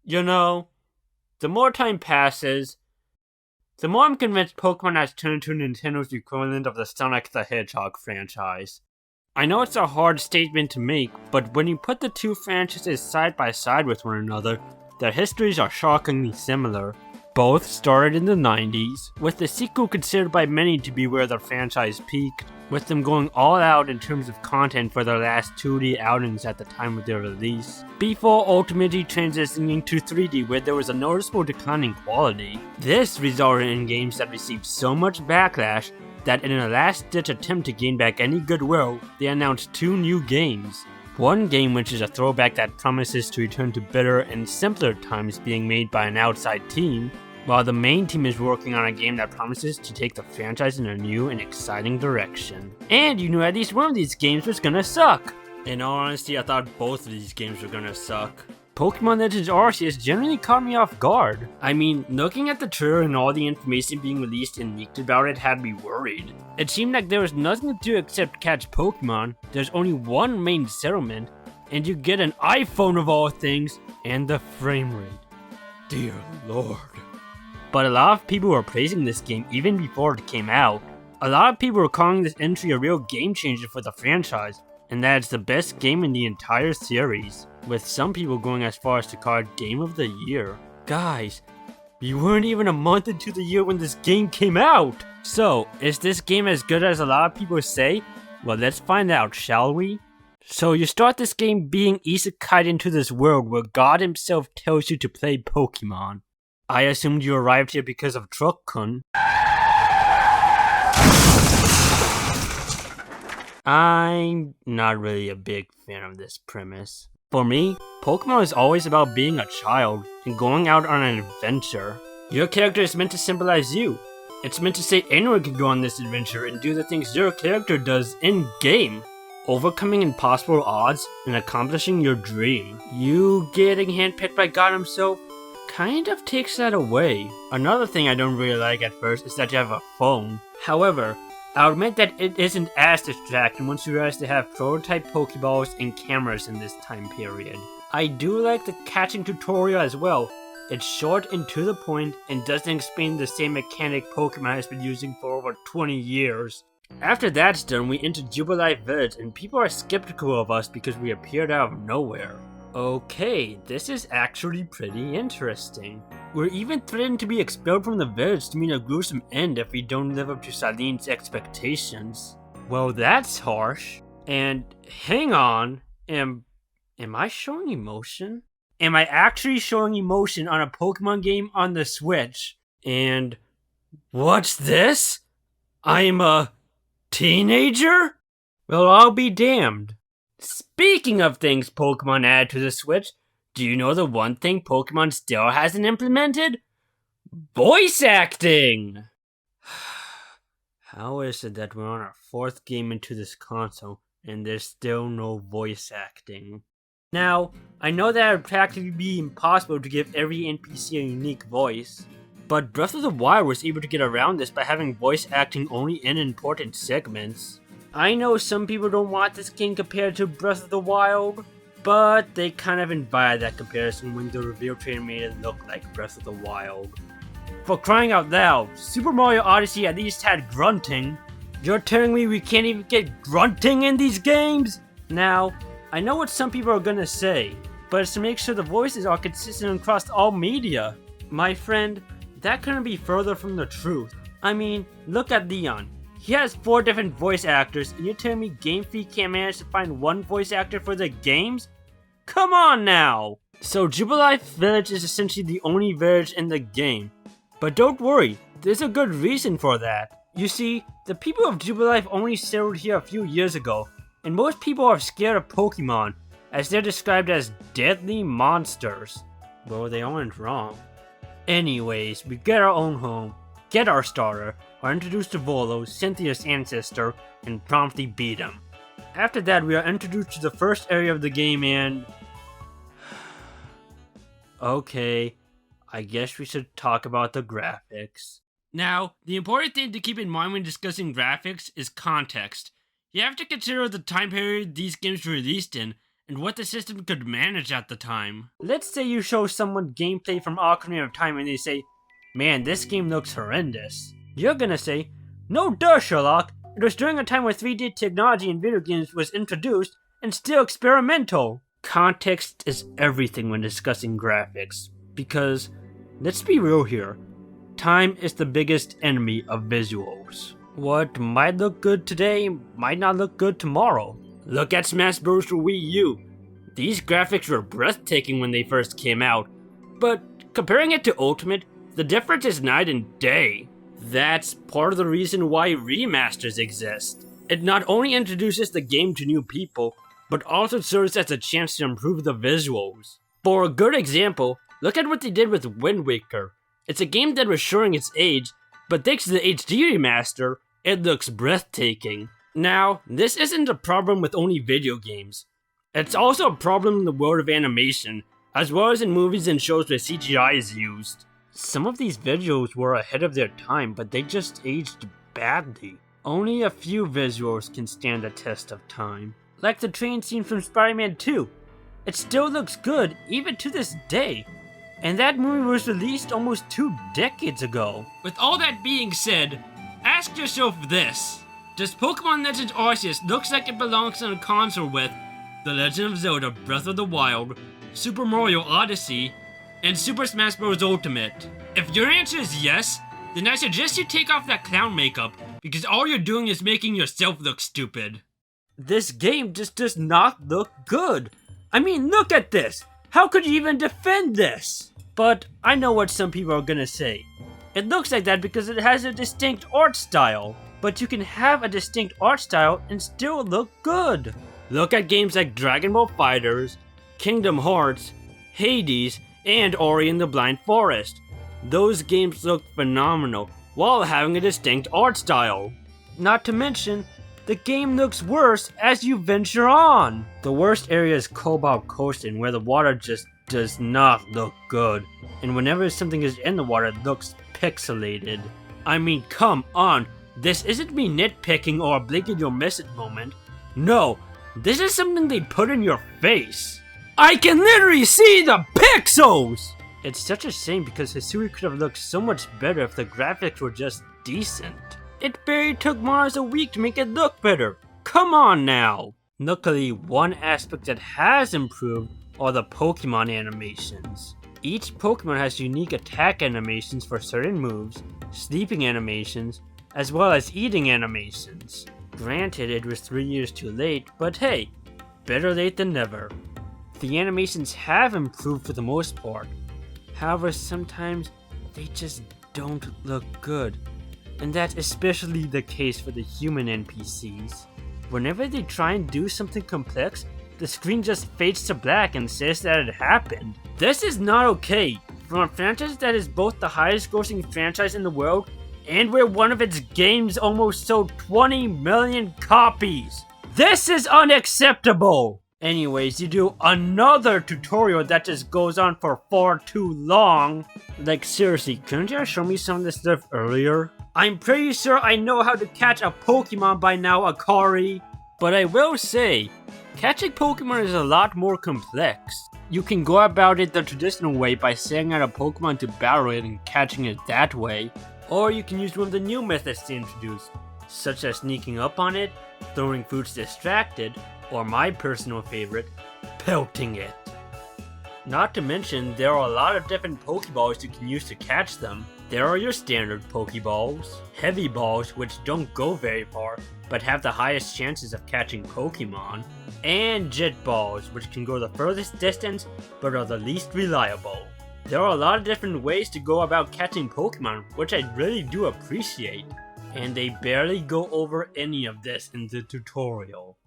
You know, the more time passes, the more I'm convinced Pokemon has turned into Nintendo's equivalent of the Sonic the Hedgehog franchise. I know it's a hard statement to make, but when you put the two franchises side by side with one another, their histories are shockingly similar. Both started in the 90s, with the sequel considered by many to be where the franchise peaked, with them going all out in terms of content for their last 2D outings at the time of their release, before ultimately transitioning to 3D where there was a noticeable decline in quality. This resulted in games that received so much backlash that in a last-ditch attempt to gain back any goodwill, they announced two new games. One game which is a throwback that promises to return to better and simpler times being made by an outside team, while the main team is working on a game that promises to take the franchise in a new and exciting direction. And you knew at least one of these games was gonna suck! In all honesty, I thought both of these games were gonna suck. Pokemon Legends Arceus generally caught me off guard. I mean, looking at the trailer and all the information being released and leaked about it had me worried. It seemed like there was nothing to do except catch Pokemon, there's only one main settlement, and you get an iPhone of all things, and the frame rate. Dear lord. But a lot of people were praising this game even before it came out. A lot of people were calling this entry a real game changer for the franchise, and that it's the best game in the entire series, with some people going as far as to call it Game of the Year. Guys, we weren't even a month into the year when this game came out! So, is this game as good as a lot of people say? Well, let's find out, shall we? So you start this game being isekai'd into this world where God himself tells you to play Pokemon. I assumed you arrived here because of Truck-kun. I'm not really a big fan of this premise. For me, Pokemon is always about being a child and going out on an adventure. Your character is meant to symbolize you. It's meant to say anyone can go on this adventure and do the things your character does in-game, overcoming impossible odds and accomplishing your dream. You getting handpicked by God himself kind of takes that away. Another thing I don't really like at first is that you have a phone. However, I'll admit that it isn't as distracting once you realize they have prototype Pokeballs and cameras in this time period. I do like the catching tutorial as well. It's short and to the point and doesn't explain the same mechanic Pokemon has been using for over 20 years. After that's done, we enter Jubilife Village and people are skeptical of us because we appeared out of nowhere. Okay, this is actually pretty interesting. We're even threatened to be expelled from the village to meet a gruesome end if we don't live up to Salene's expectations. Well, that's harsh. And hang on, am I showing emotion? Am I actually showing emotion on a Pokemon game on the Switch? And what's this? I'm a teenager? Well, I'll be damned. Speaking of things Pokemon added to the Switch, do you know the one thing Pokemon still hasn't implemented? Voice acting! How is it that we're on our fourth game into this console and there's still no voice acting? Now, I know that it would practically be impossible to give every NPC a unique voice, but Breath of the Wild was able to get around this by having voice acting only in important segments. I know some people don't want this game compared to Breath of the Wild, but they kind of invited that comparison when the reveal trailer made it look like Breath of the Wild. For crying out loud, Super Mario Odyssey at least had grunting. You're telling me we can't even get grunting in these games? Now, I know what some people are gonna say, but it's to make sure the voices are consistent across all media. My friend, that couldn't be further from the truth. I mean, look at Leon. He has 4 different voice actors, and you're telling me Game Freak can't manage to find one voice actor for the games? Come on now! So Jubilife Village is essentially the only village in the game. But don't worry, there's a good reason for that. You see, the people of Jubilife only settled here a few years ago, and most people are scared of Pokemon, as they're described as deadly monsters. Well, they aren't wrong. Anyways, we get our own home, get our starter, are introduced to Volo, Cynthia's ancestor, and promptly beat him. After that, we are introduced to the first area of the game and... okay, I guess we should talk about the graphics. Now, the important thing to keep in mind when discussing graphics is context. You have to consider the time period these games were released in, and what the system could manage at the time. Let's say you show someone gameplay from Ocarina of Time and they say, "Man, this game looks horrendous." You're gonna say, "No duh, Sherlock. It was during a time where 3D technology in video games was introduced and still experimental." Context is everything when discussing graphics, because, let's be real here, time is the biggest enemy of visuals. What might look good today might not look good tomorrow. Look at Smash Bros. For Wii U. These graphics were breathtaking when they first came out, but comparing it to Ultimate, the difference is night and day. That's part of the reason why remasters exist. It not only introduces the game to new people, but also serves as a chance to improve the visuals. For a good example, look at what they did with Wind Waker. It's a game that was showing its age, but thanks to the HD remaster, it looks breathtaking. Now, this isn't a problem with only video games. It's also a problem in the world of animation, as well as in movies and shows where CGI is used. Some of these visuals were ahead of their time, but they just aged badly. Only a few visuals can stand the test of time. Like the train scene from Spider-Man 2. It still looks good, even to this day. And that movie was released almost 2 decades ago. With all that being said, ask yourself this. Does Pokemon Legends Arceus looks like it belongs on a console with The Legend of Zelda Breath of the Wild, Super Mario Odyssey, and Super Smash Bros. Ultimate? If your answer is yes, then I suggest you take off that clown makeup, because all you're doing is making yourself look stupid. This game just does not look good. I mean, look at this! How could you even defend this? But I know what some people are gonna say. It looks like that because it has a distinct art style. But you can have a distinct art style and still look good. Look at games like Dragon Ball FighterZ, Kingdom Hearts, Hades, and Ori and the Blind Forest. Those games look phenomenal while having a distinct art style. Not to mention, the game looks worse as you venture on. The worst area is Cobalt Coastlands, where the water just does not look good. And whenever something is in the water, it looks pixelated. I mean, come on. This isn't me nitpicking or a blink and you'll miss it moment. No, this is something they put in your face. I can literally see the pixels! It's such a shame because Hisui could have looked so much better if the graphics were just decent. It barely took Mars a week to make it look better. Come on now! Luckily, one aspect that has improved are the Pokemon animations. Each Pokemon has unique attack animations for certain moves, sleeping animations, as well as eating animations. Granted, it was 3 years too late, but hey, better late than never. The animations have improved for the most part. However, sometimes they just don't look good. And that's especially the case for the human NPCs. Whenever they try and do something complex, the screen just fades to black and says that it happened. This is not okay. From a franchise that is both the highest grossing franchise in the world and where one of its games almost sold 20 million copies. This is unacceptable! Anyways, you do another tutorial that just goes on for far too long. Like seriously, couldn't you show me some of this stuff earlier? I'm pretty sure I know how to catch a Pokemon by now, Akari. But I will say, catching Pokemon is a lot more complex. You can go about it the traditional way by sending out a Pokemon to battle it and catching it that way. Or you can use one of the new methods they introduced, such as sneaking up on it, throwing foods distracted, or my personal favorite, pelting it. Not to mention, there are a lot of different Pokeballs you can use to catch them. There are your standard Pokeballs, heavy balls which don't go very far, but have the highest chances of catching Pokemon, and Jet Balls which can go the furthest distance, but are the least reliable. There are a lot of different ways to go about catching Pokemon, which I really do appreciate, and they barely go over any of this in the tutorial.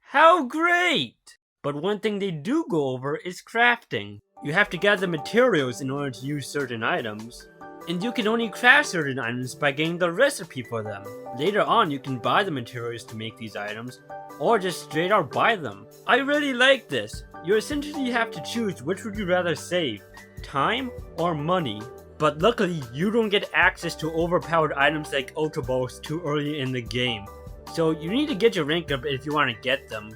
How great! But one thing they do go over is crafting. You have to gather materials in order to use certain items, and you can only craft certain items by getting the recipe for them. Later on, you can buy the materials to make these items, or just straight out buy them. I really like this. You essentially have to choose which would you rather save, time or money. But luckily, you don't get access to overpowered items like Ultra Balls too early in the game, so you need to get your rank up if you want to get them.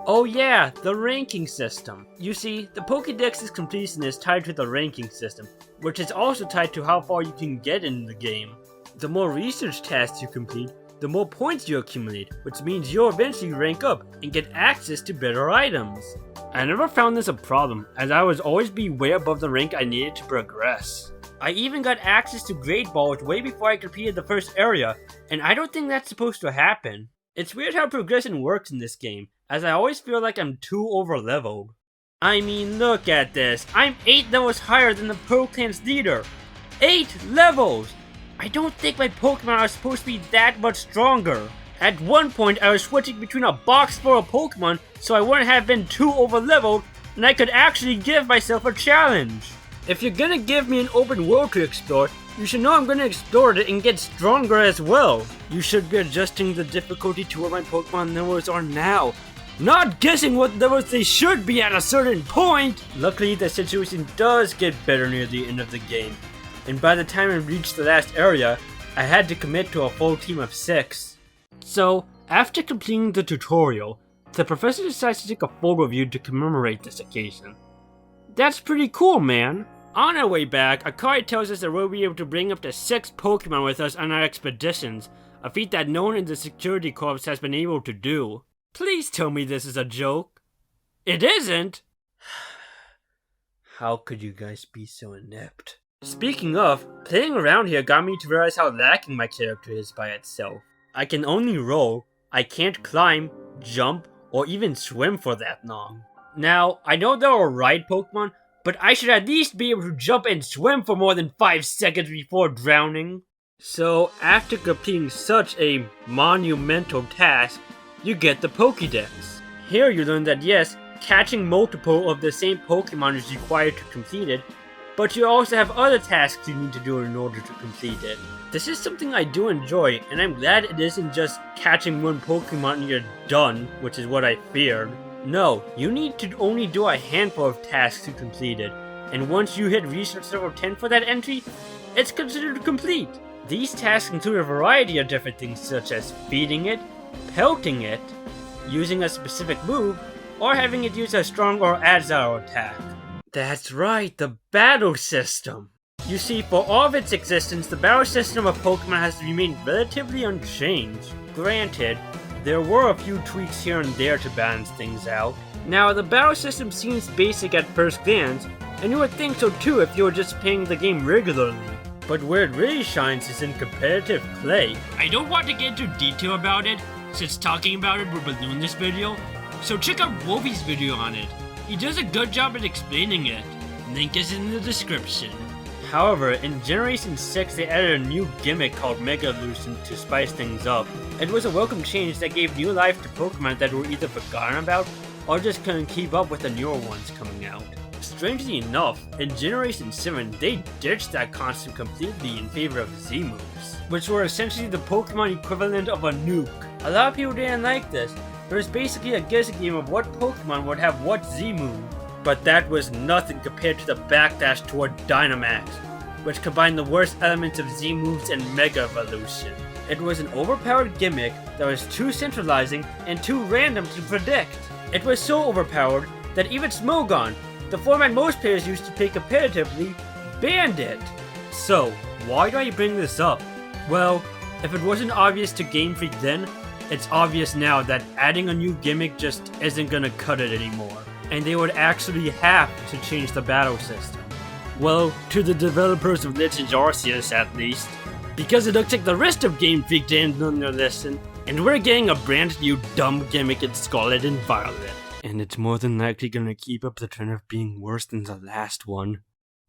Oh yeah, the ranking system. You see, the Pokédex's completion is tied to the ranking system, which is also tied to how far you can get in the game. The more research tasks you complete, the more points you accumulate, which means you'll eventually rank up and get access to better items. I never found this a problem, as I would always be way above the rank I needed to progress. I even got access to Great Balls way before I completed the first area, and I don't think that's supposed to happen. It's weird how progression works in this game, as I always feel like I'm too over-leveled. I mean, look at this. I'm 8 levels higher than the Coastlands leader. 8 levels! I don't think my Pokemon are supposed to be that much stronger. At one point, I was switching between a box full of Pokemon so I wouldn't have been too over-leveled, and I could actually give myself a challenge. If you're gonna give me an open world to explore, you should know I'm gonna explore it and get stronger as well. You should be adjusting the difficulty to where my Pokemon levels are now, not guessing what levels they should be at a certain point! Luckily, the situation does get better near the end of the game, and by the time I reached the last area, I had to commit to a full team of 6. So, after completing the tutorial, the professor decides to take a photo of you to commemorate this occasion. That's pretty cool, man! On our way back, Akari tells us that we'll be able to bring up to 6 Pokemon with us on our expeditions, a feat that no one in the security corps has been able to do. Please tell me this is a joke. It isn't! How could you guys be so inept? Speaking of, playing around here got me to realize how lacking my character is by itself. I can only roll, I can't climb, jump, or even swim for that long. Now, I know there are ride Pokemon, but I should at least be able to jump and swim for more than 5 seconds before drowning. So, after completing such a monumental task, you get the Pokédex. Here you learn that yes, catching multiple of the same Pokemon is required to complete it, but you also have other tasks you need to do in order to complete it. This is something I do enjoy, and I'm glad it isn't just catching one Pokemon and you're done, which is what I feared. No, you need to only do a handful of tasks to complete it, and once you hit research level 10 for that entry, it's considered complete. These tasks include a variety of different things such as feeding it, pelting it, using a specific move, or having it use a strong or agile attack. That's right, the battle system! You see, for all of its existence, the battle system of Pokemon has remained relatively unchanged. Granted, there were a few tweaks here and there to balance things out. Now, the battle system seems basic at first glance, and you would think so too if you were just playing the game regularly. But where it really shines is in competitive play. I don't want to get into detail about it, since talking about it would balloon this video, so check out Wolfie's video on it. He does a good job at explaining it. Link is in the description. However, in Generation 6 they added a new gimmick called Mega Evolution to spice things up. It was a welcome change that gave new life to Pokemon that were either forgotten about, or just couldn't keep up with the newer ones coming out. Strangely enough, in Generation 7 they ditched that concept completely in favor of Z-moves, which were essentially the Pokemon equivalent of a nuke. A lot of people didn't like this. It was basically a guessing game of what Pokemon would have what Z-move. But that was nothing compared to the backlash toward Dynamax, which combined the worst elements of Z-moves and Mega Evolution. It was an overpowered gimmick that was too centralizing and too random to predict. It was so overpowered that even Smogon, the format most players used to play competitively, banned it. So, why do I bring this up? Well, if it wasn't obvious to Game Freak then, it's obvious now that adding a new gimmick just isn't gonna cut it anymore, and they would actually have to change the battle system. Well, to the developers of Legends Arceus at least, because it looks like the rest of Game Freak didn't learn their lesson, and we're getting a brand new dumb gimmick in Scarlet and Violet. And it's more than likely gonna keep up the trend of being worse than the last one.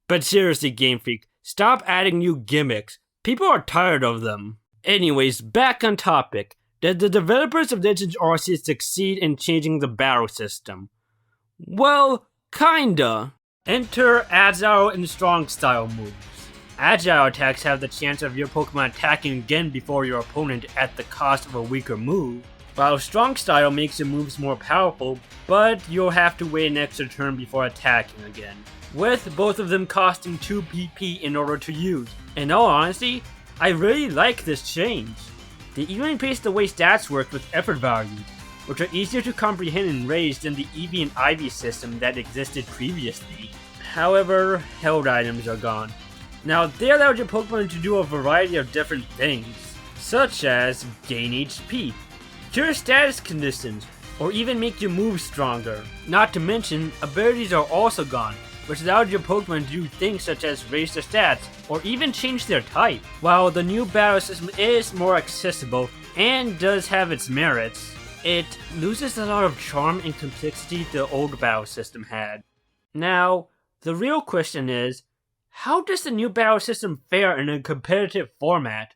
But seriously, Game Freak, stop adding new gimmicks. People are tired of them. Anyways, back on topic. Did the developers of Legends Arceus succeed in changing the battle system? Well, kinda. Enter Agile and Strong style moves. Agile attacks have the chance of your Pokemon attacking again before your opponent at the cost of a weaker move, while Strong style makes your moves more powerful, but you'll have to wait an extra turn before attacking again, with both of them costing 2 PP in order to use. In all honesty, I really like this change. They even replaced the way stats work with effort values, which are easier to comprehend and raise than the Eevee and Ivy system that existed previously. However, held items are gone. Now, they allowed your Pokemon to do a variety of different things, such as gain HP, cure status conditions, or even make your moves stronger. Not to mention, abilities are also gone, which allowed your Pokemon to do things such as raise their stats, or even change their type. While the new battle system is more accessible and does have its merits, it loses a lot of charm and complexity the old battle system had. Now, the real question is, how does the new battle system fare in a competitive format?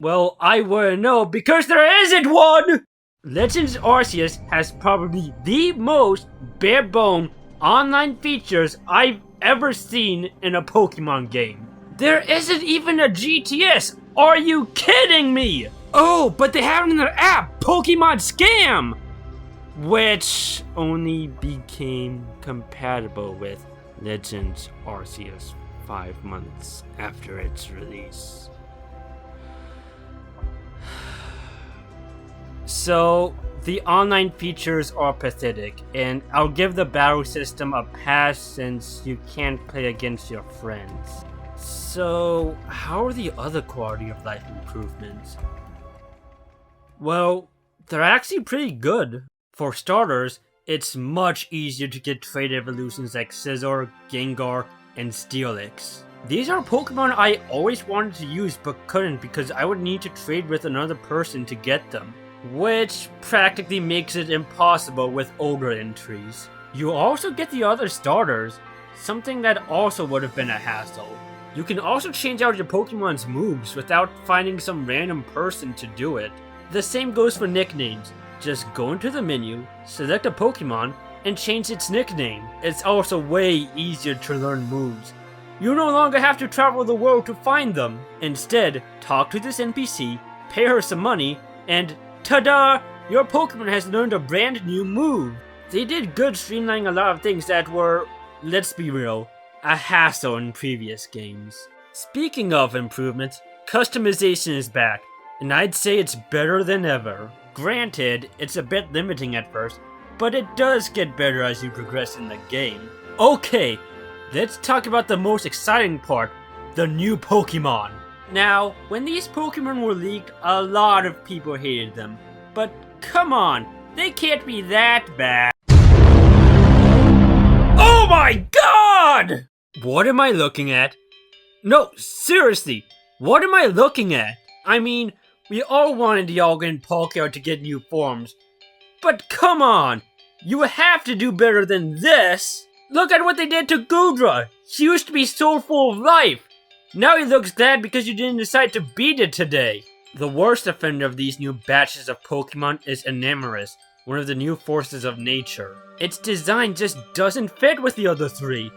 Well, I wouldn't know because there isn't one! Legends Arceus has probably the most bare-bone online features I've ever seen in a Pokemon game. There isn't even a GTS! Are you kidding me? Oh, but they have it in their app, Pokemon Scam! Which only became compatible with Legends Arceus 5 months after its release. So, the online features are pathetic, and I'll give the battle system a pass since you can't play against your friends. So, how are the other quality of life improvements? Well, they're actually pretty good. For starters, it's much easier to get trait evolutions like Scizor, Gengar, and Steelix. These are Pokemon I always wanted to use but couldn't because I would need to trade with another person to get them, which practically makes it impossible with older entries. You also get the other starters, something that also would have been a hassle. You can also change out your Pokemon's moves without finding some random person to do it. The same goes for nicknames. Just go into the menu, select a Pokemon, and change its nickname. It's also way easier to learn moves. You no longer have to travel the world to find them. Instead, talk to this NPC, pay her some money, and ta-da! Your Pokemon has learned a brand new move. They did good streamlining a lot of things that were, let's be real, a hassle in previous games. Speaking of improvements, customization is back, and I'd say it's better than ever. Granted, it's a bit limiting at first, but it does get better as you progress in the game. Okay, let's talk about the most exciting part, the new Pokemon. Now, when these Pokemon were leaked, a lot of people hated them. But come on, they can't be that bad. Oh my god! What am I looking at? No, seriously, what am I looking at? I mean, we all wanted Dialga and Palkia to get new forms. But come on, you have to do better than this! Look at what they did to Goodra! He used to be so full of life! Now he looks glad because you didn't decide to beat it today! The worst offender of these new batches of Pokemon is Enamorus, one of the new forces of nature. Its design just doesn't fit with the other three.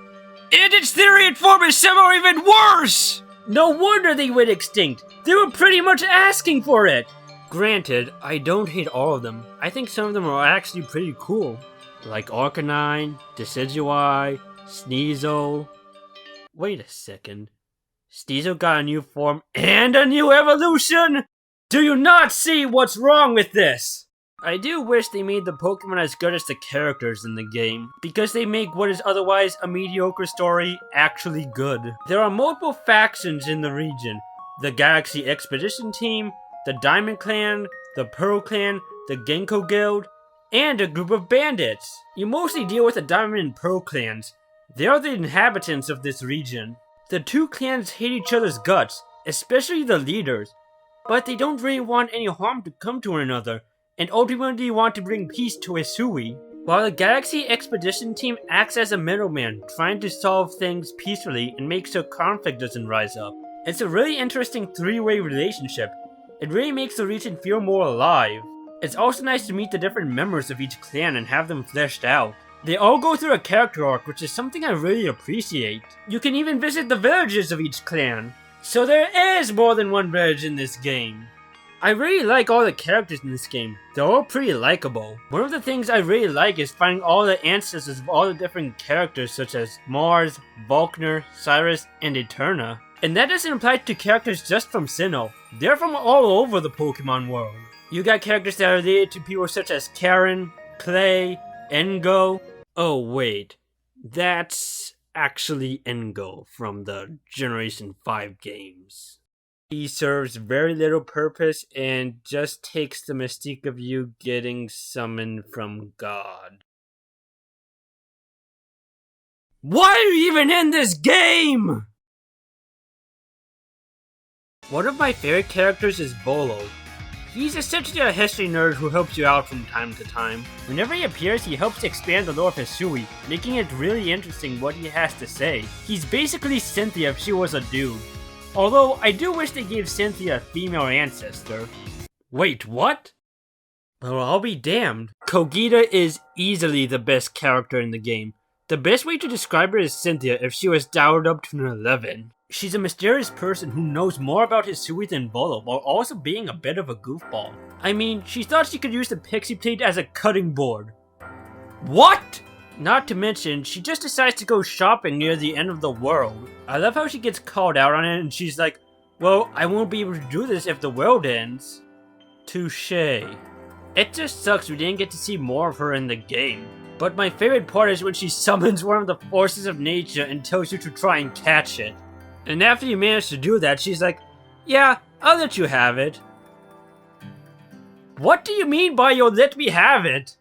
And its theory and form is somehow even worse! No wonder they went extinct! They were pretty much asking for it! Granted, I don't hate all of them. I think some of them are actually pretty cool. Like Arcanine, Decidueye, Sneasel... Wait a second. Sneasel got a new form and a new evolution?! Do you not see what's wrong with this? I do wish they made the Pokemon as good as the characters in the game, because they make what is otherwise a mediocre story actually good. There are multiple factions in the region. The Galaxy Expedition Team, the Diamond Clan, the Pearl Clan, the Genko Guild, and a group of bandits. You mostly deal with the Diamond and Pearl clans. They are the inhabitants of this region. The two clans hate each other's guts, especially the leaders, but they don't really want any harm to come to one another, and ultimately want to bring peace to Hisui. While the Galaxy Expedition Team acts as a middleman, trying to solve things peacefully and make sure conflict doesn't rise up. It's a really interesting three-way relationship. It really makes the region feel more alive. It's also nice to meet the different members of each clan and have them fleshed out. They all go through a character arc, which is something I really appreciate. You can even visit the villages of each clan. So there is more than one village in this game. I really like all the characters in this game. They're all pretty likable. One of the things I really like is finding all the ancestors of all the different characters such as Mars, Volkner, Cyrus, and Eterna. And that doesn't apply to characters just from Sinnoh. They're from all over the Pokemon world. You got characters that are related to people such as Karen, Clay, Engo. Oh wait, that's actually Engo from the Generation 5 games. He serves very little purpose and just takes the mystique of you getting summoned from God. Why are you even in this game? One of my favorite characters is Bolo. He's essentially a history nerd who helps you out from time to time. Whenever he appears, he helps expand the lore of Hisui, making it really interesting what he has to say. He's basically Cynthia if she was a dude. Although, I do wish they gave Cynthia a female ancestor. Wait, what? Well, I'll be damned. Kogita is easily the best character in the game. The best way to describe her is Cynthia if she was dialed up to an 11. She's a mysterious person who knows more about Hisui than Bolo, while also being a bit of a goofball. I mean, she thought she could use the pixie plate as a cutting board. What?! Not to mention, she just decides to go shopping near the end of the world. I love how she gets called out on it and she's like, well, I won't be able to do this if the world ends. Touché. It just sucks we didn't get to see more of her in the game. But my favorite part is when she summons one of the forces of nature and tells you to try and catch it. And after you manage to do that, she's like, yeah, I'll let you have it. What do you mean by you'll let me have it?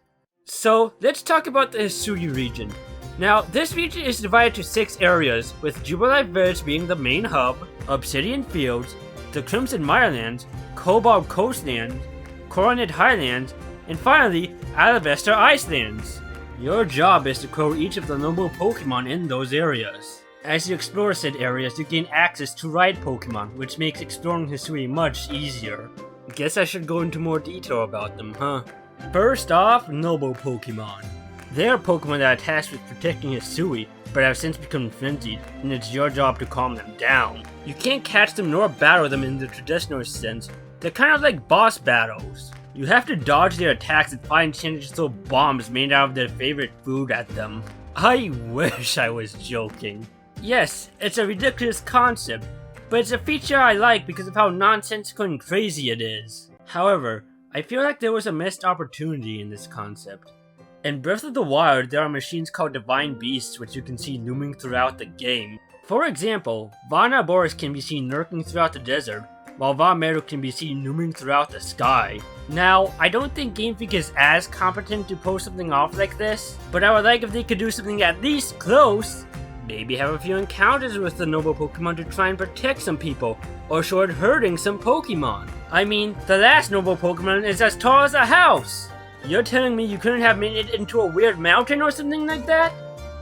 So, let's talk about the Hisui region. Now, this region is divided to 6 areas, with Jubilife Village being the main hub, Obsidian Fields, the Crimson Mirelands, Cobalt Coastlands, Coronet Highlands, and finally, Alabaster Icelands. Your job is to grow each of the noble Pokemon in those areas. As you explore said areas, you gain access to ride Pokemon, which makes exploring Hisui much easier. Guess I should go into more detail about them, huh? First off, noble Pokemon. They are Pokemon that are tasked with protecting Hisui, but have since become frenzied, and it's your job to calm them down. You can't catch them nor battle them in the traditional sense. They're kind of like boss battles. You have to dodge their attacks and find chances to throw bombs made out of their favorite food at them. I wish I was joking. Yes, it's a ridiculous concept, but it's a feature I like because of how nonsensical and crazy it is. However, I feel like there was a missed opportunity in this concept. In Breath of the Wild, there are machines called Divine Beasts which you can see looming throughout the game. For example, Vana Boris can be seen lurking throughout the desert, while Von Meru can be seen looming throughout the sky. Now, I don't think Game Freak is as competent to pull something off like this, but I would like if they could do something at least close. Maybe have a few encounters with the noble Pokemon to try and protect some people, or short herding some Pokemon. I mean, the last noble Pokemon is as tall as a house! You're telling me you couldn't have made it into a weird mountain or something like that?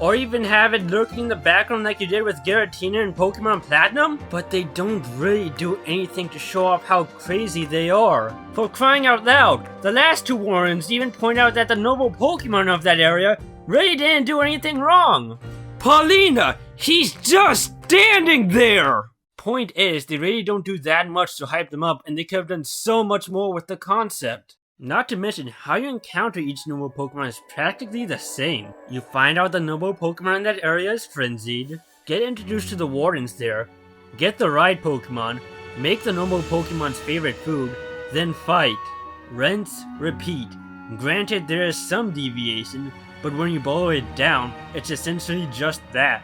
Or even have it lurking in the background like you did with Giratina in Pokemon Platinum? But they don't really do anything to show off how crazy they are. For crying out loud, the last 2 Warrens even point out that the noble Pokemon of that area really didn't do anything wrong. Paulina, he's just standing there! Point is, they really don't do that much to hype them up, and they could have done so much more with the concept. Not to mention, how you encounter each noble Pokemon is practically the same. You find out the noble Pokemon in that area is frenzied, get introduced to the Wardens there, get the ride Pokemon, make the noble Pokemon's favorite food, then fight. Rinse, repeat. Granted, there is some deviation, but when you boil it down, it's essentially just that.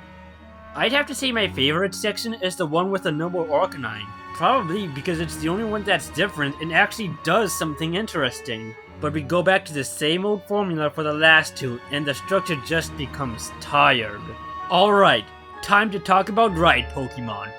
I'd have to say my favorite section is the one with the noble Arcanine. Probably because it's the only one that's different and actually does something interesting. But we go back to the same old formula for the last 2, and the structure just becomes tired. Alright, time to talk about ride Pokemon.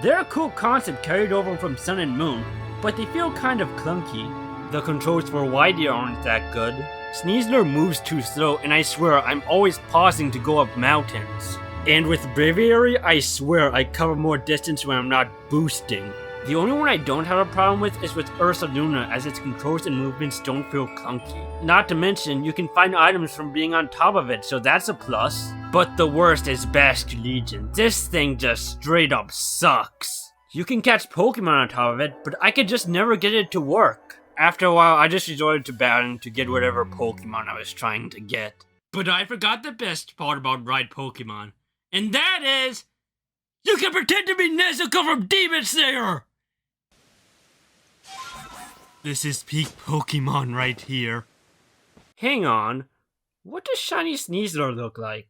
They're a cool concept carried over from Sun and Moon, but they feel kind of clunky. The controls for Whitey aren't that good. Sneasler moves too slow, and I swear I'm always pausing to go up mountains. And with Braviary, I swear I cover more distance when I'm not boosting. The only one I don't have a problem with is with Ursaluna, as its controls and movements don't feel clunky. Not to mention, you can find items from being on top of it, so that's a plus. But the worst is Basque Legion. This thing just straight up sucks. You can catch Pokemon on top of it, but I could just never get it to work. After a while, I just resorted to battling to get whatever Pokemon I was trying to get. But I forgot the best part about ride Pokemon. And that is, you can pretend to be Nezuko from Demon Slayer! This is peak Pokemon right here. Hang on, what does Shiny Sneasler look like?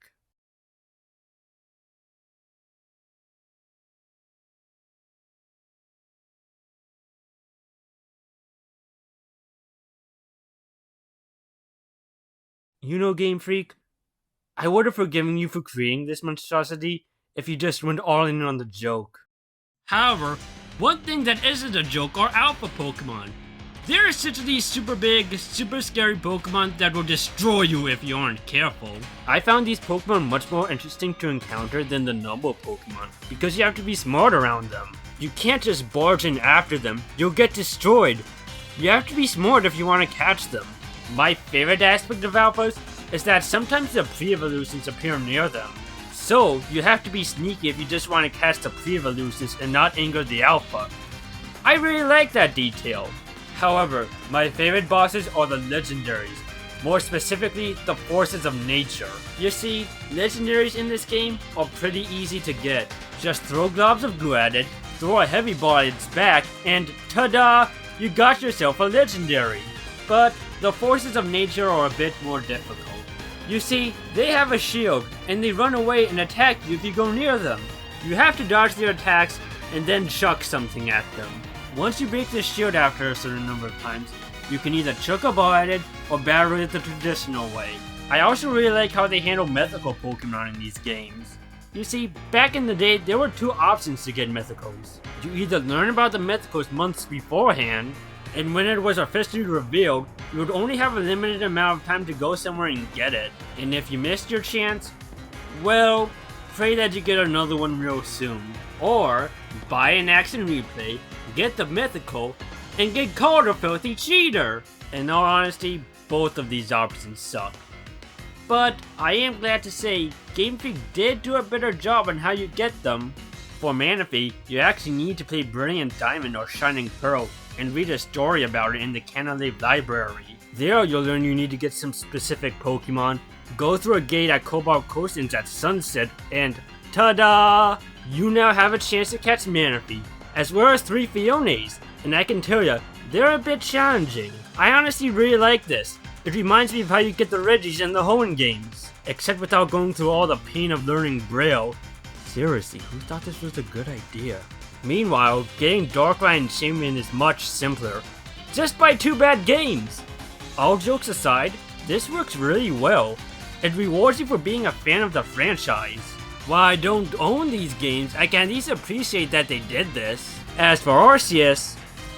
You know, Game Freak, I would have forgiven you for creating this monstrosity if you just went all in on the joke. However, one thing that isn't a joke are alpha Pokemon. They're essentially super big, super scary Pokemon that will destroy you if you aren't careful. I found these Pokemon much more interesting to encounter than the normal Pokemon, because you have to be smart around them. You can't just barge in after them, you'll get destroyed. You have to be smart if you want to catch them. My favorite aspect of alphas is that sometimes the pre-evolutions appear near them. So, you have to be sneaky if you just want to catch the pre-evolutions and not anger the alpha. I really like that detail. However, my favorite bosses are the legendaries, more specifically the forces of nature. You see, legendaries in this game are pretty easy to get. Just throw globs of glue at it, throw a heavy ball at its back, and ta-da! You got yourself a legendary. But the forces of nature are a bit more difficult. You see, they have a shield, and they run away and attack you if you go near them. You have to dodge their attacks and then chuck something at them. Once you break the shield after a certain number of times, you can either chuck a ball at it or battle it the traditional way. I also really like how they handle mythical Pokemon in these games. You see, back in the day, there were two options to get mythicals. You either learn about the mythicals months beforehand, and when it was officially revealed, you would only have a limited amount of time to go somewhere and get it. And if you missed your chance, well, pray that you get another one real soon. Or, buy an action replay, get the mythical, and get called a filthy cheater. In all honesty, both of these options suck. But I am glad to say, Game Freak did do a better job on how you get them. For Manaphy, you actually need to play Brilliant Diamond or Shining Pearl and read a story about it in the Canalave Library. There you'll learn you need to get some specific Pokemon, go through a gate at Cobalt Coastlands at sunset, and ta-da! You now have a chance to catch Manaphy, as well as 3 Fiones, and I can tell ya, they're a bit challenging. I honestly really like this. It reminds me of how you get the Regis in the Hoenn games, except without going through all the pain of learning Braille. Seriously, who thought this was a good idea? Meanwhile, getting Darkrai and Shaman is much simpler. Just buy 2 bad games! All jokes aside, this works really well. It rewards you for being a fan of the franchise. While I don't own these games, I can at least appreciate that they did this. As for Arceus,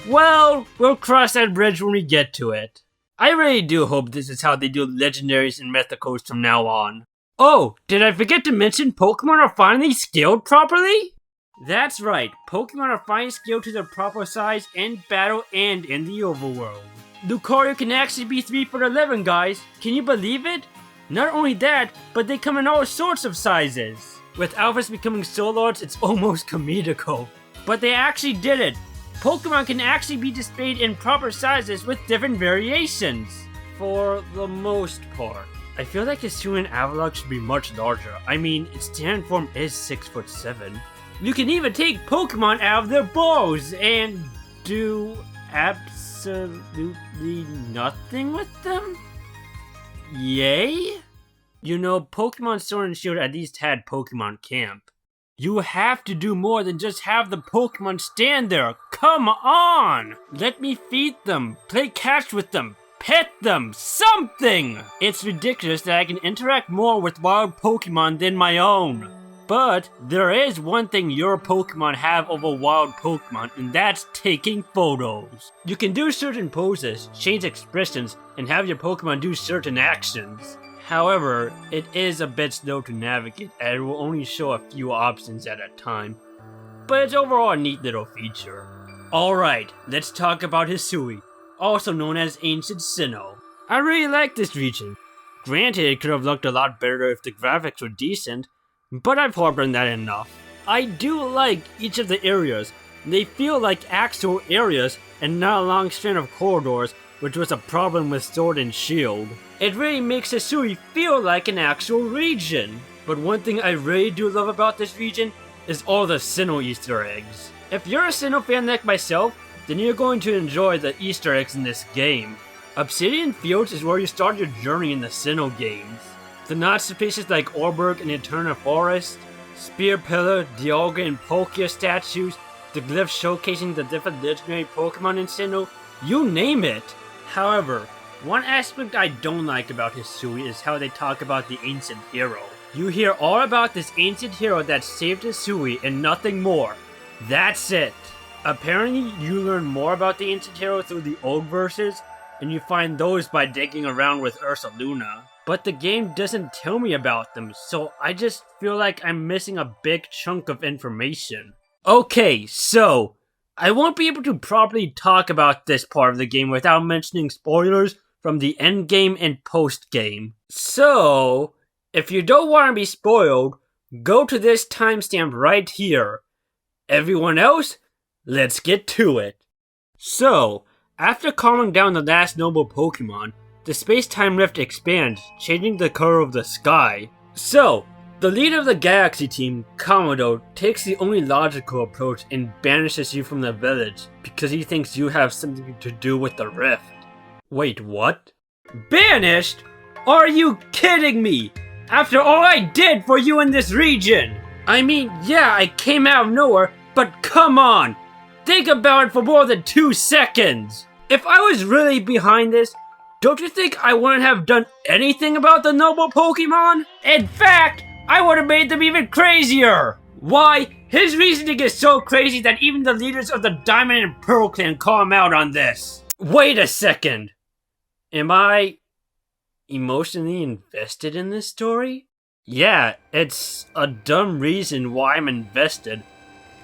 well, we'll cross that bridge when we get to it. I really do hope this is how they do legendaries and mythicals from now on. Oh, did I forget to mention Pokemon are finally scaled properly? That's right, Pokemon are finally scaled to their proper size in battle and in the overworld. Lucario can actually be 3'11", guys, can you believe it? Not only that, but they come in all sorts of sizes. With Alphas becoming Solars, it's almost comical. But they actually did it. Pokemon can actually be displayed in proper sizes with different variations. For the most part. I feel like Hisuian Avalok should be much larger. I mean, its standard form is 6'7". You can even take Pokemon out of their balls and do absolutely nothing with them? Yay? You know, Pokemon Sword and Shield at least had Pokemon Camp. You have to do more than just have the Pokemon stand there. Come on! Let me feed them, play catch with them, pet them, something! It's ridiculous that I can interact more with wild Pokemon than my own. But there is one thing your Pokemon have over wild Pokemon, and that's taking photos. You can do certain poses, change expressions, and have your Pokemon do certain actions. However, it is a bit slow to navigate and it will only show a few options at a time. But it's overall a neat little feature. Alright, let's talk about Hisui, also known as Ancient Sinnoh. I really like this region. Granted, it could have looked a lot better if the graphics were decent, but I've harped on that enough. I do like each of the areas. They feel like actual areas and not a long strand of corridors, which was a problem with Sword and Shield. It really makes Hisui feel like an actual region. But one thing I really do love about this region is all the Sinnoh Easter eggs. If you're a Sinnoh fan like myself, then you're going to enjoy the Easter eggs in this game. Obsidian Fields is where you start your journey in the Sinnoh games. The Nazi places like Orberg and Eterna Forest, Spear Pillar, Dialga and Palkia statues, the glyphs showcasing the different legendary Pokemon in Sinnoh, you name it. However, one aspect I don't like about Hisui is how they talk about the ancient hero. You hear all about this ancient hero that saved Hisui and nothing more. That's it. Apparently, you learn more about the ancient hero through the old verses, and you find those by digging around with Ursaluna. But the game doesn't tell me about them, so I just feel like I'm missing a big chunk of information. Okay, so I won't be able to properly talk about this part of the game without mentioning spoilers from the end game and post game. So, if you don't want to be spoiled, go to this timestamp right here. Everyone else, let's get to it. So, after calming down the last noble Pokemon, the space-time rift expands, changing the color of the sky. So, the leader of the Galaxy team, Komodo, takes the only logical approach and banishes you from the village because he thinks you have something to do with the rift. Wait, what? Banished? Are you kidding me? After all I did for you in this region! I mean, yeah, I came out of nowhere, but come on! Think about it for more than 2 seconds! If I was really behind this, don't you think I wouldn't have done anything about the noble Pokemon? In fact, I would have made them even crazier! Why? His reasoning is so crazy that even the leaders of the Diamond and Pearl clan call him out on this. Wait a second. Am I emotionally invested in this story? Yeah, it's a dumb reason why I'm invested,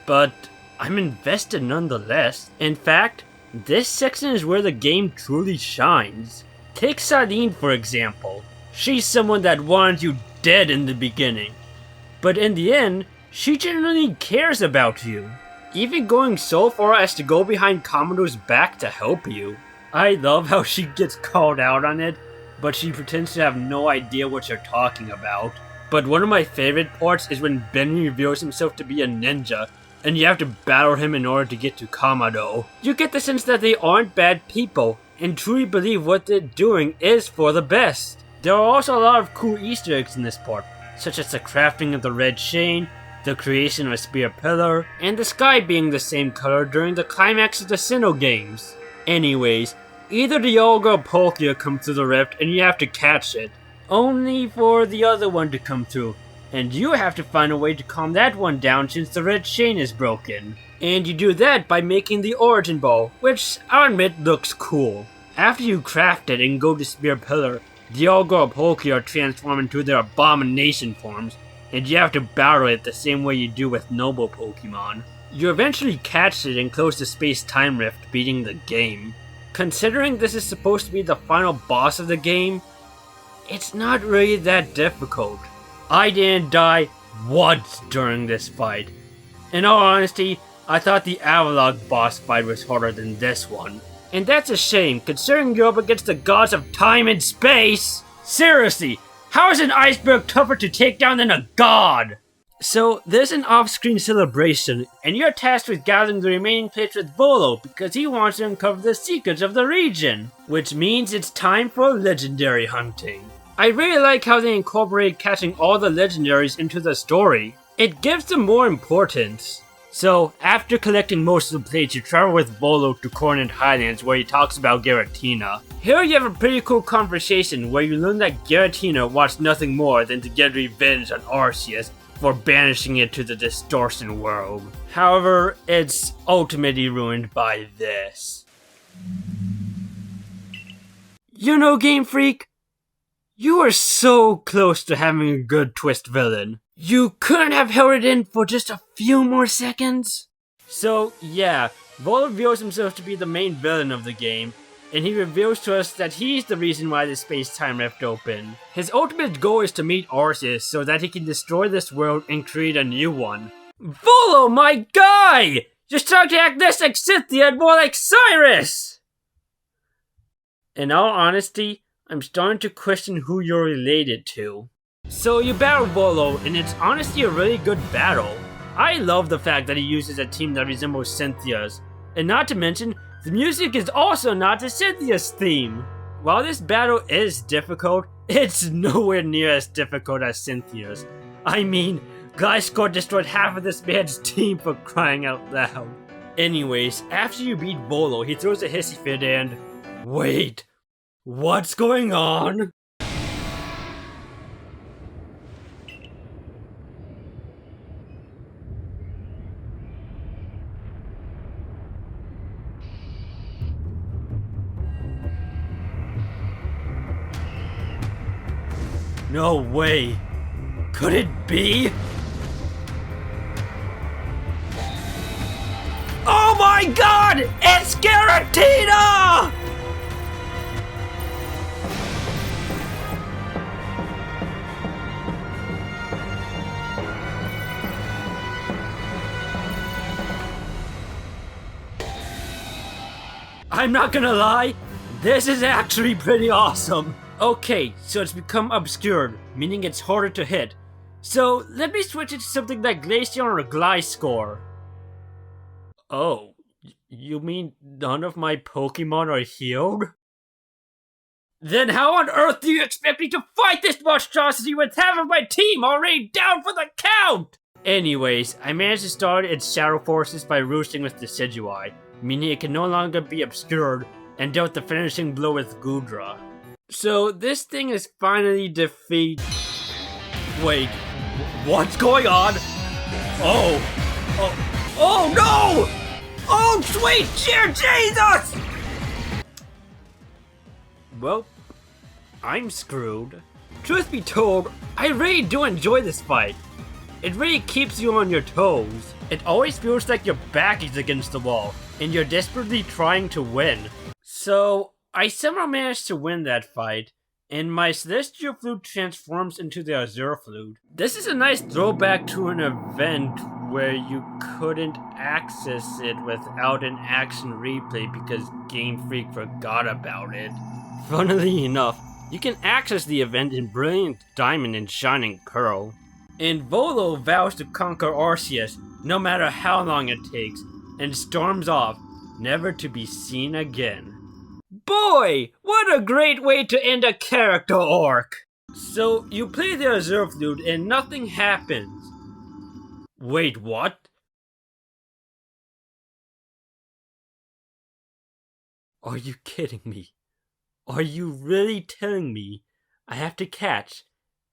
but I'm invested nonetheless. In fact, this section is where the game truly shines. Take Saline for example. She's someone that wanted you dead in the beginning, but in the end, she genuinely cares about you, even going so far as to go behind Komodo's back to help you. I love how she gets called out on it, but she pretends to have no idea what you're talking about. But one of my favorite parts is when Ben reveals himself to be a ninja, and you have to battle him in order to get to Komodo. You get the sense that they aren't bad people, and truly believe what they're doing is for the best. There are also a lot of cool Easter eggs in this part, such as the crafting of the red chain, the creation of a spear pillar, and the sky being the same color during the climax of the Sinnoh games. Anyways, either Dialga or Palkia come through the rift and you have to catch it, only for the other one to come through, and you have to find a way to calm that one down since the red chain is broken. And you do that by making the Origin Ball, which I'll admit looks cool. After you craft it and go to Spear Pillar, Dialga or Palkia are transformed into their abomination forms, and you have to battle it the same way you do with noble Pokemon. You eventually catch it and close the space-time rift, beating the game. Considering this is supposed to be the final boss of the game, it's not really that difficult. I didn't die once during this fight. In all honesty, I thought the Avalok boss fight was harder than this one. And that's a shame, considering you're up against the gods of time and space! Seriously, how is an iceberg tougher to take down than a god? So, there's an off-screen celebration, and you're tasked with gathering the remaining plates with Volo because he wants to uncover the secrets of the region. Which means it's time for legendary hunting. I really like how they incorporate catching all the legendaries into the story. It gives them more importance. So, after collecting most of the plates, you travel with Volo to Cornet Highlands where he talks about Giratina. Here you have a pretty cool conversation where you learn that Giratina wants nothing more than to get revenge on Arceus for banishing it to the Distortion world. However, it's ultimately ruined by this. You know, Game Freak, you are so close to having a good twist villain. You couldn't have held it in for just a few more seconds? So, yeah, Volo reveals himself to be the main villain of the game, and he reveals to us that he's the reason why the space-time rift opened. His ultimate goal is to meet Arceus so that he can destroy this world and create a new one. Volo, my guy! You're starting to act less like Cynthia and more like Cyrus! In all honesty, I'm starting to question who you're related to. So you battle Volo, and it's honestly a really good battle. I love the fact that he uses a team that resembles Cynthia's, And not to mention, the music is also not to Cynthia's theme. While this battle is difficult, it's nowhere near as difficult as Cynthia's. I mean, Gliscor destroyed half of this man's team for crying out loud. Anyways, after you beat Volo, he throws a hissy fit and... Wait, what's going on? No way! Could it be? Oh my god! It's Giratina! I'm not gonna lie, this is actually pretty awesome. Okay, so it's become obscured, meaning it's harder to hit. So let me switch it to something like Glaceon or Gliscor. Oh, you mean none of my Pokemon are healed? Then how on earth do you expect me to fight this monstrosity with half of my team already down for the count? Anyways, I managed to start its shadow forces by roosting with Decidueye, meaning it can no longer be obscured, and dealt the finishing blow with Goodra. So this thing is finally defeated. Wait, what's going on? Oh no! Oh sweet dear Jesus! Well, I'm screwed. Truth be told, I really do enjoy this fight. It really keeps you on your toes. It always feels like your back is against the wall, and you're desperately trying to win. So, I somehow managed to win that fight, and my Celestial Flute transforms into the Azure Flute. This is a nice throwback to an event where you couldn't access it without an action replay because Game Freak forgot about it. Funnily enough, you can access the event in Brilliant Diamond and Shining Pearl. And Volo vows to conquer Arceus, no matter how long it takes, and storms off, never to be seen again. Boy, what a great way to end a character arc! So, you play the Azure Flute and nothing happens. Wait, what? Are you kidding me? Are you really telling me I have to catch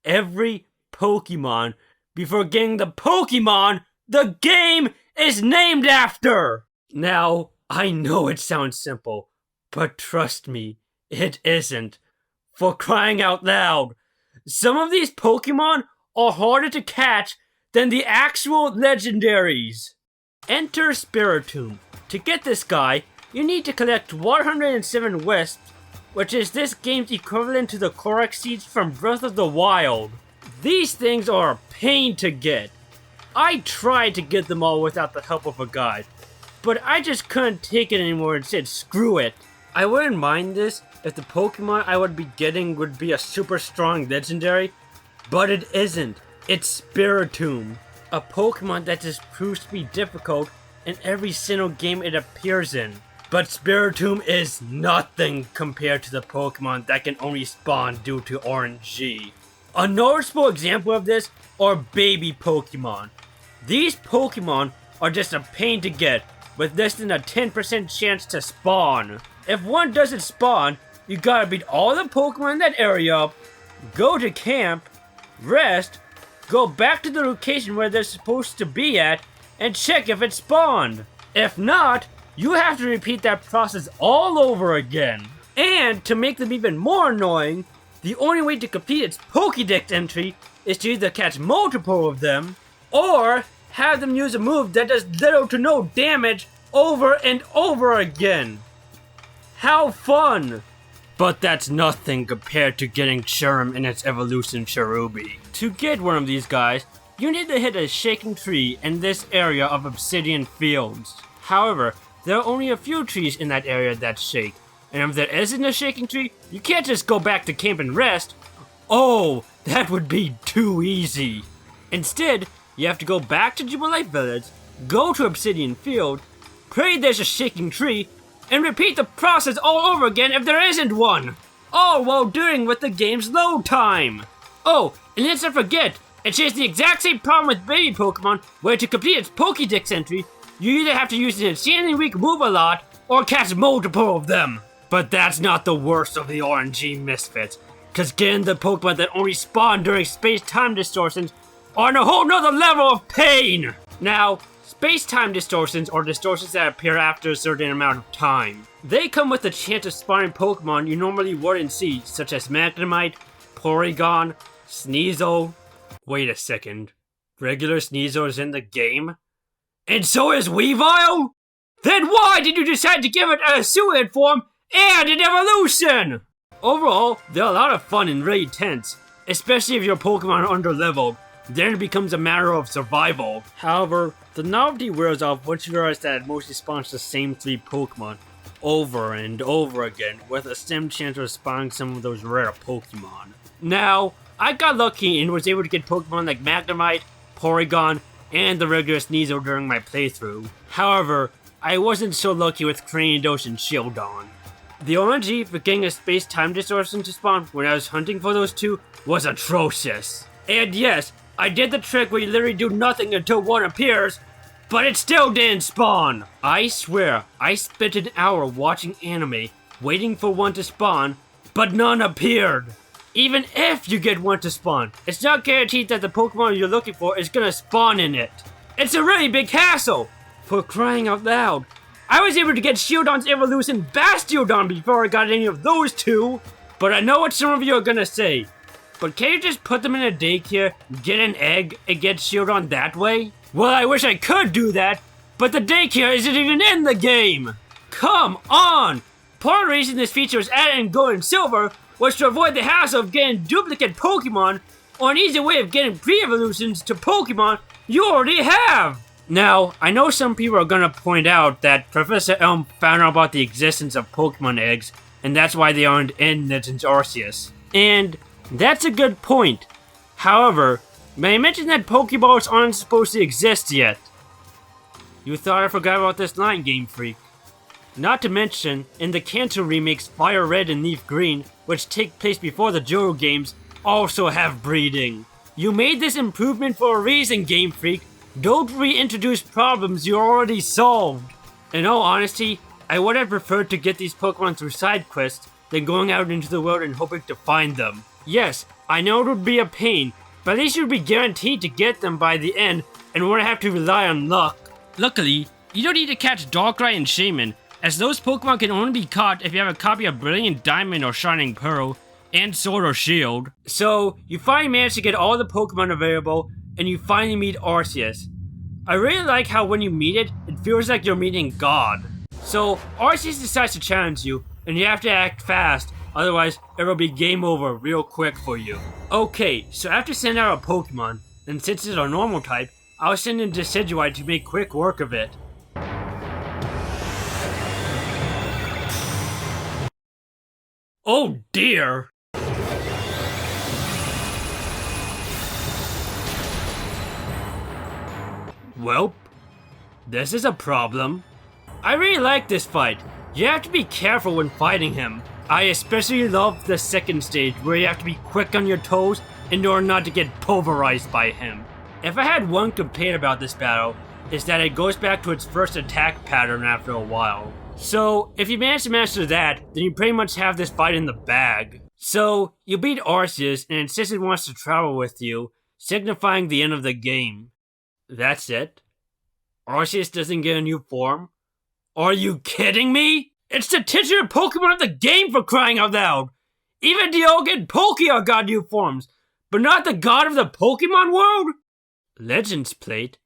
every Pokemon before getting the Pokemon the game is named after? Now, I know it sounds simple, but trust me, it isn't. For crying out loud, some of these Pokemon are harder to catch than the actual legendaries. Enter Spiritomb. To get this guy, you need to collect 107 wisps, which is this game's equivalent to the Korok seeds from Breath of the Wild. These things are a pain to get. I tried to get them all without the help of a guide, but I just couldn't take it anymore and said screw it. I wouldn't mind this if the Pokemon I would be getting would be a super strong legendary, but it isn't. It's Spiritomb, a Pokemon that just proves to be difficult in every single game it appears in. But Spiritomb is nothing compared to the Pokemon that can only spawn due to RNG. A noticeable example of this are baby Pokemon. These Pokemon are just a pain to get, with less than a 10% chance to spawn. If one doesn't spawn, you gotta beat all the Pokemon in that area up, go to camp, rest, go back to the location where they're supposed to be at, and check if it spawned. If not, you have to repeat that process all over again. And to make them even more annoying, the only way to complete its Pokédex entry is to either catch multiple of them, or have them use a move that does little to no damage over and over again. How fun! But that's nothing compared to getting Sherm in its evolution Cherubi. To get one of these guys, you need to hit a shaking tree in this area of Obsidian Fields. However, there are only a few trees in that area that shake, and if there isn't a shaking tree, you can't just go back to camp and rest. Oh, that would be too easy. Instead, you have to go back to Jubilife Village, go to Obsidian Field, pray there's a shaking tree, and repeat the process all over again if there isn't one. All while dealing with the game's load time. Oh, and let's not forget, it shares the exact same problem with baby Pokemon, where to complete its Pokédex entry, you either have to use an insanely weak move a lot, or catch multiple of them. But that's not the worst of the RNG misfits, cause getting the Pokemon that only spawn during space-time distortions are on a whole nother level of pain! Now, space-time distortions are distortions that appear after a certain amount of time. They come with the chance of spawning Pokemon you normally wouldn't see, such as Magnemite, Porygon, Sneasel. Wait a second, regular Sneasel is in the game? And so is Weavile? Then why did you decide to give it a Suid form and an evolution? Overall, they're a lot of fun and really tense, especially if your Pokemon are under-leveled. Then it becomes a matter of survival. However, the novelty wears off once you realize that it mostly spawns the same 3 Pokemon over and over again, with a slim chance of spawning some of those rare Pokemon. Now, I got lucky and was able to get Pokemon like Magnemite, Porygon, and the regular Sneasel during my playthrough. However, I wasn't so lucky with Cranidos and Shieldon. The RNG for getting a space-time distortion to spawn when I was hunting for those 2 was atrocious. And yes, I did the trick where you literally do nothing until one appears, but it still didn't spawn! I swear, I spent an hour watching anime, waiting for one to spawn, but none appeared! Even if you get one to spawn, it's not guaranteed that the Pokemon you're looking for is gonna spawn in it. It's a really big hassle! For crying out loud, I was able to get Shieldon's evolution Bastiodon before I got any of those 2! But I know what some of you are gonna say. But can you just put them in a daycare, get an egg, and get Shieldon that way? Well, I wish I could do that, but the daycare isn't even in the game! Come on! Part of the reason this feature was added in Gold and Silver was to avoid the hassle of getting duplicate Pokemon, or an easy way of getting pre-evolutions to Pokemon you already have! Now, I know some people are gonna point out that Professor Elm found out about the existence of Pokemon eggs, and that's why they aren't in Legends Arceus. And that's a good point. However, may I mention that Pokeballs aren't supposed to exist yet? You thought I forgot about this line, Game Freak. Not to mention, in the Kanto remakes Fire Red and Leaf Green, which take place before the Johto games, also have breeding. You made this improvement for a reason, Game Freak. Don't reintroduce problems you already solved. In all honesty, I would have preferred to get these Pokemon through side quests than going out into the world and hoping to find them. Yes, I know it would be a pain, but at least you'd be guaranteed to get them by the end and wouldn't have to rely on luck. Luckily, you don't need to catch Darkrai and Shaman, as those Pokemon can only be caught if you have a copy of Brilliant Diamond or Shining Pearl, and Sword or Shield. So, you finally manage to get all the Pokemon available, and you finally meet Arceus. I really like how when you meet it, it feels like you're meeting God. So, Arceus decides to challenge you, and you have to act fast, otherwise it'll be game over real quick for you. Okay, so after sending out a Pokemon, and since it's a normal type, I'll send in Decidueye to make quick work of it. Oh dear! Welp, this is a problem. I really like this fight. You have to be careful when fighting him. I especially love the second stage where you have to be quick on your toes in order not to get pulverized by him. If I had one complaint about this battle, it's that it goes back to its first attack pattern after a while. So, if you manage to master that, then you pretty much have this fight in the bag. So, you beat Arceus and insists it wants to travel with you, signifying the end of the game. That's it? Arceus doesn't get a new form? Are you kidding me? It's the titular Pokemon of the game, for crying out loud! Even Dialga and Palkia got new forms, but not the god of the Pokemon world? Legends plate?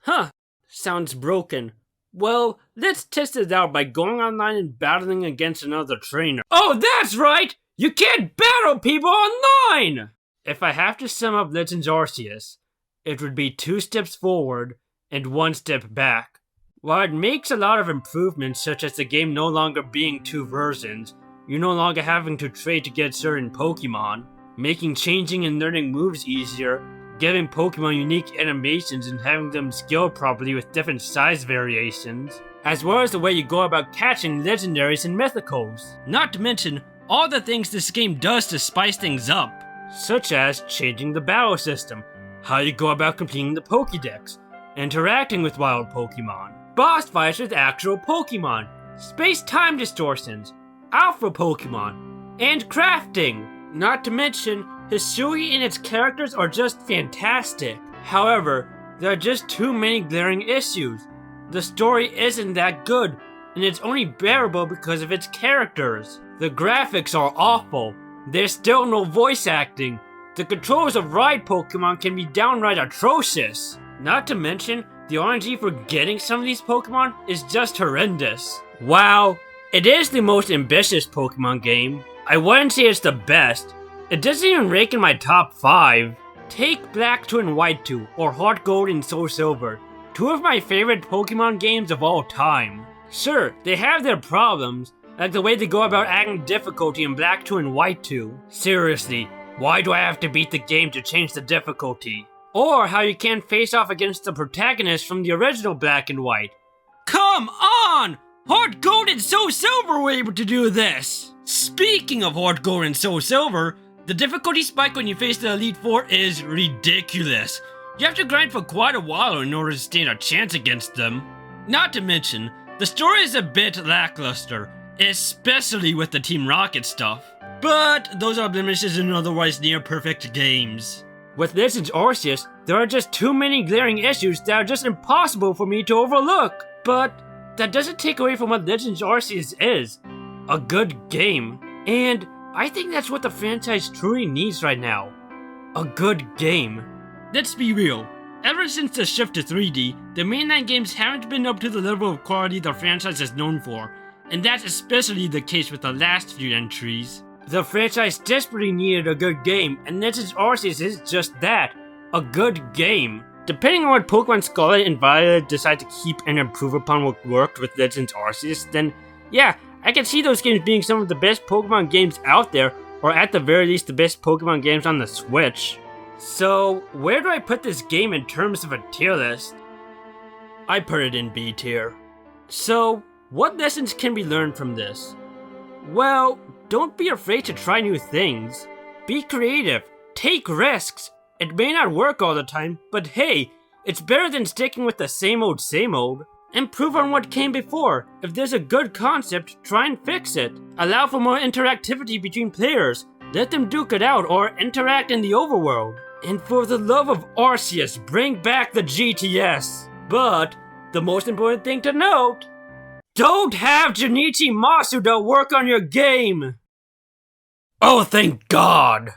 Huh, sounds broken. Well, let's test it out by going online and battling against another trainer. Oh, that's right! You can't battle people online! If I have to sum up Legends Arceus, it would be 2 steps forward and 1 step back. While it makes a lot of improvements, such as the game no longer being 2 versions, you no longer having to trade to get certain Pokemon, making changing and learning moves easier, giving Pokemon unique animations and having them scaled properly with different size variations, as well as the way you go about catching legendaries and mythicals. Not to mention all the things this game does to spice things up, such as changing the battle system, how you go about completing the Pokédex, interacting with wild Pokemon, boss fights with actual Pokemon, space-time distortions, alpha Pokemon, and crafting. Not to mention, Hisui and its characters are just fantastic. However, there are just too many glaring issues. The story isn't that good, and it's only bearable because of its characters. The graphics are awful. There's still no voice acting. The controls of ride Pokemon can be downright atrocious. Not to mention, the RNG for getting some of these Pokemon is just horrendous. Wow, it is the most ambitious Pokemon game. I wouldn't say it's the best. It doesn't even rank in my top 5. Take Black 2 and White 2, or Heart Gold and Soul Silver, two of my favorite Pokemon games of all time. Sure, they have their problems, like the way they go about adding difficulty in Black 2 and White 2. Seriously, why do I have to beat the game to change the difficulty? Or how you can't face off against the protagonist from the original Black and White. Come on! Heart Gold and Soul Silver were able to do this! Speaking of Heart Gold and Soul Silver, the difficulty spike when you face the Elite Four is ridiculous. You have to grind for quite a while in order to stand a chance against them. Not to mention, the story is a bit lackluster, especially with the Team Rocket stuff. But those are blemishes in otherwise near-perfect games. With Legends Arceus, there are just too many glaring issues that are just impossible for me to overlook. But that doesn't take away from what Legends Arceus is. A good game. And I think that's what the franchise truly needs right now. A good game. Let's be real. Ever since the shift to 3D, the mainline games haven't been up to the level of quality the franchise is known for, and that's especially the case with the last few entries. The franchise desperately needed a good game, and Legends Arceus is just that, a good game. Depending on what Pokemon Scarlet and Violet decide to keep and improve upon what worked with Legends Arceus, then yeah, I can see those games being some of the best Pokemon games out there, or at the very least the best Pokemon games on the Switch. So, where do I put this game in terms of a tier list? I put it in B tier. So, what lessons can be learned from this? Well, don't be afraid to try new things. Be creative. Take risks. It may not work all the time, but hey, it's better than sticking with the same old. Improve on what came before. If there's a good concept, try and fix it. Allow for more interactivity between players. Let them duke it out or interact in the overworld. And for the love of Arceus, bring back the GTS. But the most important thing to note, don't have Junichi Masuda work on your game! Oh, thank God!